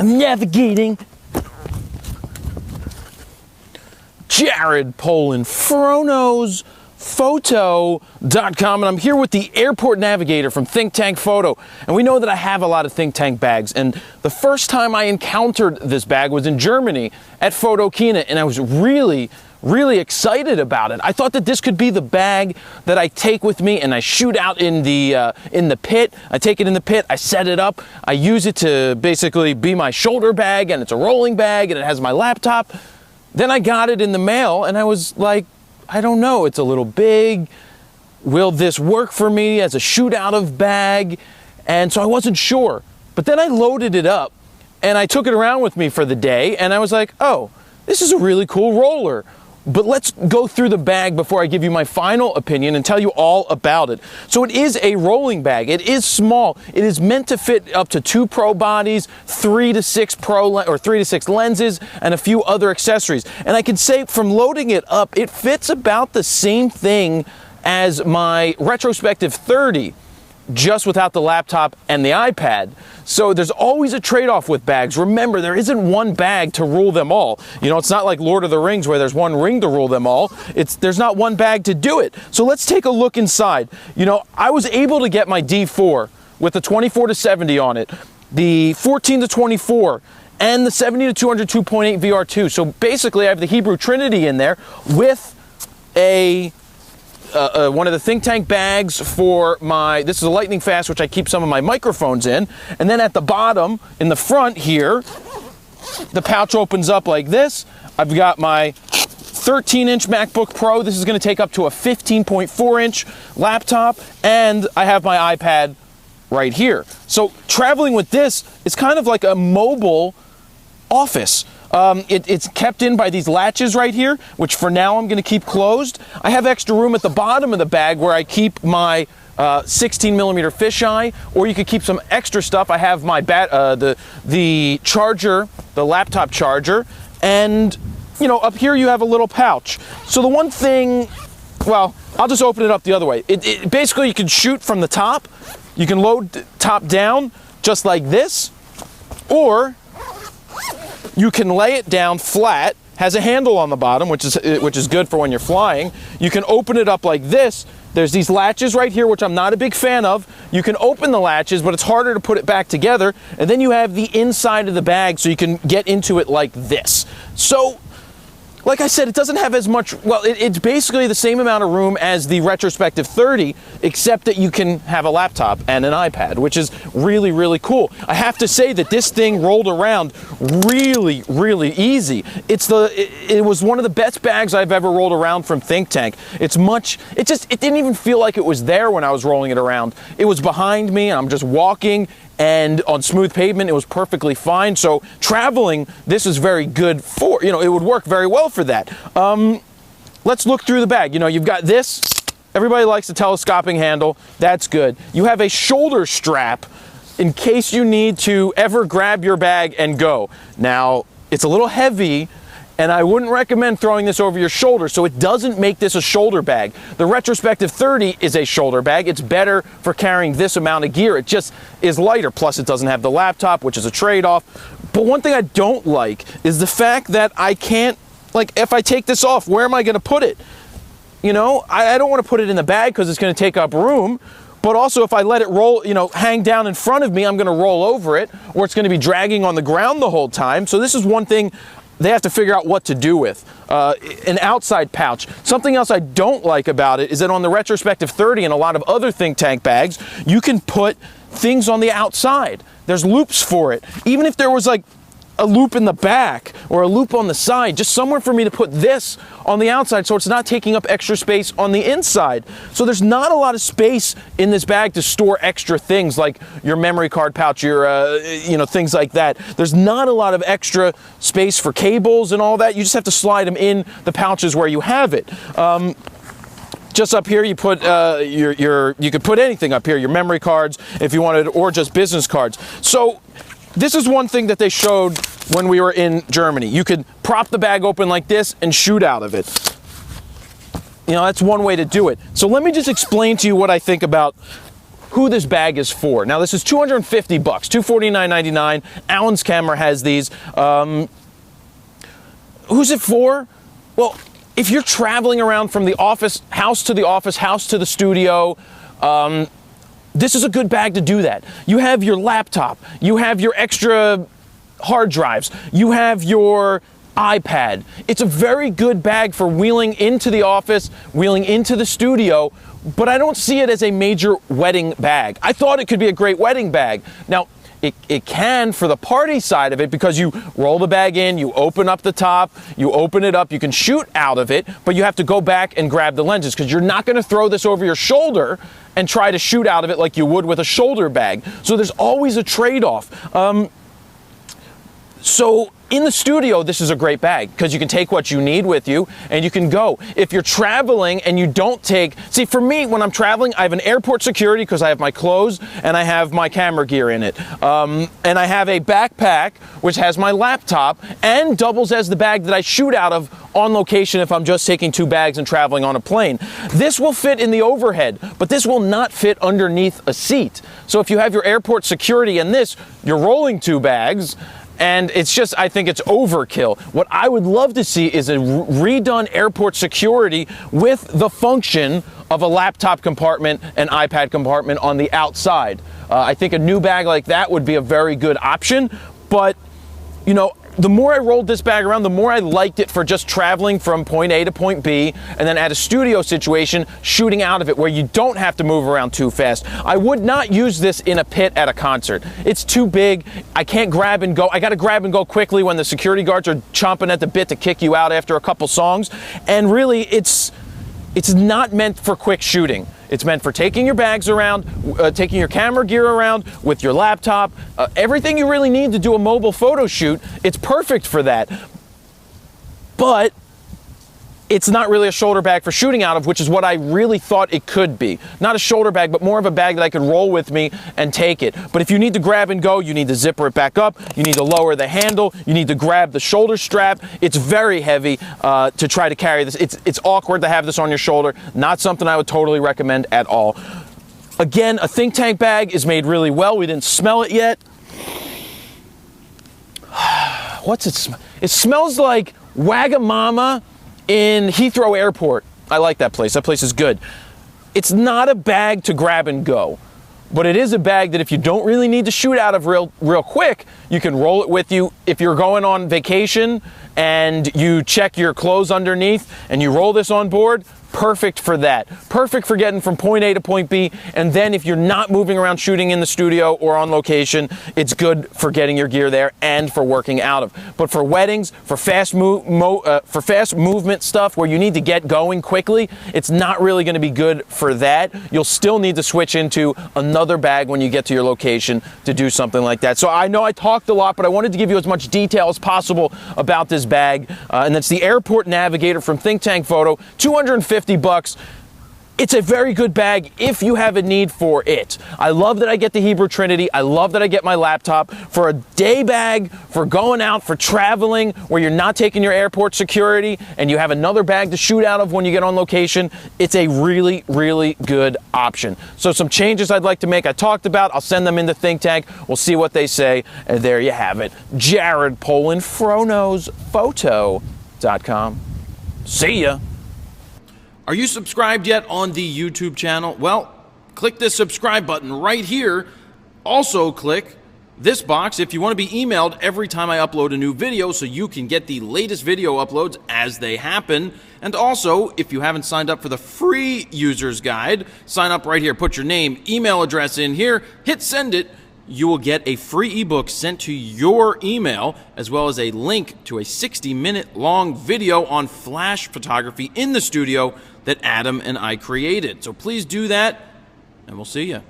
I'm navigating. Jared Polin, FroKnowsPhoto.com, and I'm here with the Airport Navigator from ThinkTank Photo. And we know that I have a lot of ThinkTank bags, and the first time I encountered this bag was in Germany at Photokina, and I was really excited about it. I thought that this could be the bag that I take with me and I shoot out in the pit. I take it in the pit, I set it up, I use it to basically be my shoulder bag, and it's a rolling bag, and it has my laptop. Then I got it in the mail, and I was like, I don't know, it's a little big. Will this work for me as a shoot out of bag? And so I wasn't sure. But then I loaded it up, and I took it around with me for the day, and I was like, oh, this is a really cool roller. But let's go through the bag before I give you my final opinion and tell you all about it. So it is a rolling bag. It is small. It is meant to fit up to 2 pro bodies, 3 to 6 lenses, and a few other accessories. And I can say from loading it up, it fits about the same thing as my retrospective 30. Just without the laptop and the iPad. So there's always a trade-off with bags. Remember, there isn't one bag to rule them all. You know, it's not like Lord of the Rings where there's one ring to rule them all. There's not one bag to do it. So let's take a look inside. You know, I was able to get my D4 with the 24 to 70 on it, the 14 to 24, and the 70 to 200 2.8 VR2. So basically I have the Hebrew Trinity in there with one of the ThinkTank bags for this is a lightning fast, which I keep some of my microphones in. And then at the bottom, in the front here, the pouch opens up like this. I've got my 13-inch MacBook Pro. This is going to take up to a 15.4-inch laptop. And I have my iPad right here. So traveling with this is kind of like a mobile office. It's kept in by these latches right here, which for now I'm going to keep closed. I have extra room at the bottom of the bag where I keep my 16mm fisheye, or you could keep some extra stuff. I have my the charger, the laptop charger, and you know, up here you have a little pouch. So the one thing, well, I'll just open it up the other way. Basically you can shoot from the top. You can load top down just like this, or you can lay it down flat, has a handle on the bottom, which is good for when you're flying. You can open it up like this. There's these latches right here, which I'm not a big fan of. You can open the latches, but it's harder to put it back together. And then you have the inside of the bag, so you can get into it like this. So, like I said, it doesn't have as much, well, it's basically the same amount of room as the retrospective 30, except that you can have a laptop and an iPad, which is really cool. I have to say that this thing rolled around really easy. It was one of the best bags I've ever rolled around from ThinkTank. It didn't even feel like it was there when I was rolling it around. It was behind me, and I'm just walking, and on smooth pavement, it was perfectly fine. So traveling, this is very good for, you know, it would work very well for that. Let's look through the bag. You know, you've got this. Everybody likes the telescoping handle. That's good. You have a shoulder strap in case you need to ever grab your bag and go. Now, it's a little heavy, and I wouldn't recommend throwing this over your shoulder, so it doesn't make this a shoulder bag. The retrospective 30 is a shoulder bag. It's better for carrying this amount of gear. It just is lighter, plus it doesn't have the laptop, which is a trade-off. But one thing I don't like is the fact that I can't, like, if I take this off, where am I going to put it? You know, I don't want to put it in the bag because it's going to take up room. But also, if I let it roll, you know, hang down in front of me, I'm going to roll over it, or it's going to be dragging on the ground the whole time. So this is one thing they have to figure out what to do with. An outside pouch. Something else I don't like about it is that on the retrospective 30 and a lot of other ThinkTank bags, you can put things on the outside. There's loops for it. Even if there was like a loop in the back or a loop on the side, just somewhere for me to put this on the outside so it's not taking up extra space on the inside. So there's not a lot of space in this bag to store extra things like your memory card pouch, your you know, things like that. There's not a lot of extra space for cables and all that. You just have to slide them in the pouches where you have it. Just up here, you put you could put anything up here, your memory cards if you wanted, or just business cards. So this is one thing that they showed when we were in Germany. You could prop the bag open like this and shoot out of it. You know, that's one way to do it. So let me just explain to you what I think about who this bag is for. Now, this is $250, $249.99. Alan's camera has these. Who's it for? Well, if you're traveling around from the office, house to the office, house to the studio, this is a good bag to do that. You have your laptop, you have your extra hard drives, you have your iPad. It's a very good bag for wheeling into the office, wheeling into the studio, but I don't see it as a major wedding bag. I thought it could be a great wedding bag. Now, it can for the party side of it, because you roll the bag in, you open up the top, you open it up, you can shoot out of it, but you have to go back and grab the lenses, because you're not going to throw this over your shoulder and try to shoot out of it like you would with a shoulder bag. So there's always a trade-off. So in the studio, this is a great bag because you can take what you need with you and you can go. If you're traveling and you don't take, see, for me, when I'm traveling, I have an airport security because I have my clothes and I have my camera gear in it. And I have a backpack which has my laptop and doubles as the bag that I shoot out of on location if I'm just taking 2 bags and traveling on a plane. This will fit in the overhead, but this will not fit underneath a seat. So if you have your airport security and this, you're rolling 2 bags, and it's just, I think it's overkill. What I would love to see is a redone airport security with the function of a laptop compartment and iPad compartment on the outside. I think a new bag like that would be a very good option, but you know, the more I rolled this bag around, the more I liked it for just traveling from point A to point B, and then at a studio situation, shooting out of it where you don't have to move around too fast. I would not use this in a pit at a concert. It's too big. I can't grab and go. I got to grab and go quickly when the security guards are chomping at the bit to kick you out after a couple songs. And really, it's not meant for quick shooting. It's meant for taking your bags around, taking your camera gear around with your laptop, everything you really need to do a mobile photo shoot. It's perfect for that. But it's not really a shoulder bag for shooting out of, which is what I really thought it could be. Not a shoulder bag, but more of a bag that I could roll with me and take it. But if you need to grab and go, you need to zipper it back up, you need to lower the handle, you need to grab the shoulder strap. It's very heavy to try to carry this. It's awkward to have this on your shoulder. Not something I would totally recommend at all. Again, a ThinkTank bag is made really well. We didn't smell it yet. What's it smell? It smells like Wagamama in Heathrow Airport. I like that place. That place is good. It's not a bag to grab and go, but it is a bag that if you don't really need to shoot out of real quick, you can roll it with you. If you're going on vacation and you check your clothes underneath and you roll this on board, perfect for that. Perfect for getting from point A to point B. And then if you're not moving around shooting in the studio or on location, it's good for getting your gear there and for working out of. But for weddings, for fast movement stuff where you need to get going quickly, it's not really going to be good for that. You'll still need to switch into another bag when you get to your location to do something like that. So I know I talked a lot, but I wanted to give you as much detail as possible about this bag. And that's the Airport Navigator from ThinkTank Photo, $250. It's a very good bag if you have a need for it. I love that I get the Hebrew Trinity. I love that I get my laptop. For a day bag, for going out, for traveling, where you're not taking your airport security and you have another bag to shoot out of when you get on location, it's a really, really good option. So some changes I'd like to make, I talked about. I'll send them into ThinkTank. We'll see what they say. And there you have it. Jared Polin, FroKnowsPhoto.com. See ya. Are you subscribed yet on the YouTube channel? Well, click this subscribe button right here. Also click this box if you want to be emailed every time I upload a new video so you can get the latest video uploads as they happen. And also, if you haven't signed up for the free user's guide, sign up right here. Put your name, email address in here, hit send it. You will get a free ebook sent to your email, as well as a link to a 60-minute long video on flash photography in the studio that Adam and I created. So please do that, and we'll see you.